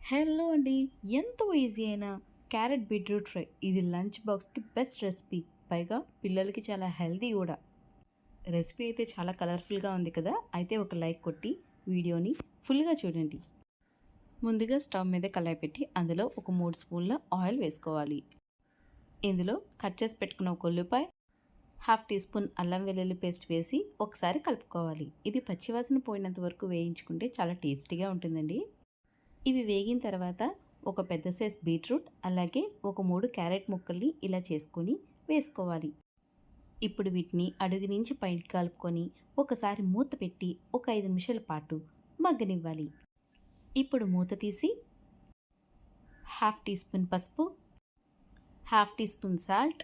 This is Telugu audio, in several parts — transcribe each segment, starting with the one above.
హలో అండి. ఎంతో ఈజీ అయిన క్యారెట్ బీట్రూట్ ఫ్రై. ఇది లంచ్ బాక్స్‌కి బెస్ట్ రెసిపీ. పైగా పిల్లలకి చాలా హెల్తీ కూడా. రెసిపీ అయితే చాలా కలర్ఫుల్‌గా ఉంది కదా! అయితే ఒక లైక్ కొట్టి వీడియోని ఫుల్‌గా చూడండి. ముందుగా స్టవ్ మీద కళాయి పెట్టి అందులో ఒక 3 స్పూన్ల ఆయిల్ వేసుకోవాలి. ఇందులో కట్ చేసి పెట్టుకున్న ఒక ఉల్లిపాయ, హాఫ్ టీ స్పూన్ అల్లం వెల్లుల్లి పేస్ట్ వేసి ఒకసారి కలుపుకోవాలి. ఇది పచ్చివాసన పోయినంత వరకు వేయించుకుంటే చాలా టేస్టీగా ఉంటుందండి. ఇవి వేగిన తర్వాత ఒక పెద్ద సైజ్ బీట్రూట్ అలాగే ఒక 3 క్యారెట్ ముక్కల్ని ఇలా చేసుకొని వేసుకోవాలి. ఇప్పుడు వీటిని అడుగు నుంచి పైకి కలుపుకొని ఒకసారి మూత పెట్టి ఒక 5 నిమిషాల పాటు మగ్గనివ్వాలి. ఇప్పుడు మూత తీసి హాఫ్ టీ స్పూన్ పసుపు, half teaspoon salt,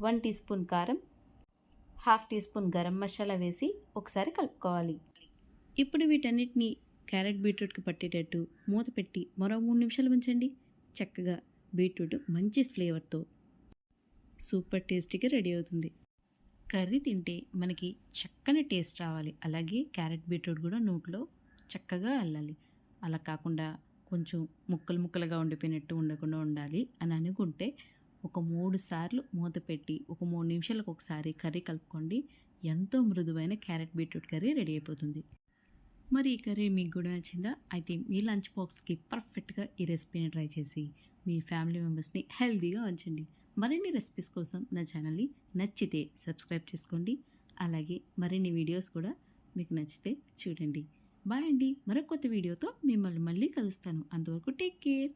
1 teaspoon కారం, half teaspoon garam masala వేసి ఒకసారి కలుపుకోవాలి. ఇప్పుడు వీటన్నిటిని క్యారెట్ బీట్రూట్కి పట్టేటట్టు మూత పెట్టి మరో 3 నిమిషాలు ఉంచండి. చక్కగా బీట్రూట్ మంచి ఫ్లేవర్తో సూపర్ టేస్టీగా రెడీ అవుతుంది. కర్రీ తింటే మనకి చక్కని టేస్ట్ రావాలి. అలాగే క్యారెట్ బీట్రూట్ కూడా నోట్లో చక్కగా అల్లాలి. అలా కాకుండా కొంచెం ముక్కలు ముక్కలుగా ఉండిపోయినట్టు ఉండకుండా ఉండాలి అని అనుకుంటే ఒక 3 సార్లు మూత పెట్టి ఒక 3 నిమిషాలకు ఒకసారి కర్రీ కలుపుకోండి. ఎంతో మృదువైన క్యారెట్ బీట్రూట్ కర్రీ రెడీ అయిపోతుంది. మరి ఈ కర్రీ మీకు కూడా నచ్చిందా? అయితే మీ లంచ్ బాక్స్కి పర్ఫెక్ట్గా ఈ రెసిపీని ట్రై చేసి మీ ఫ్యామిలీ మెంబర్స్ని హెల్తీగా ఉంచండి. మరిన్ని రెసిపీస్ కోసం నా ఛానల్ని నచ్చితే సబ్స్క్రైబ్ చేసుకోండి. అలాగే మరిన్ని వీడియోస్ కూడా మీకు నచ్చితే చూడండి. బాయ్ అండి. మరో కొత్త వీడియోతో మిమ్మల్ని మళ్ళీ కలుస్తాను. అంతవరకు టేక్ కేర్.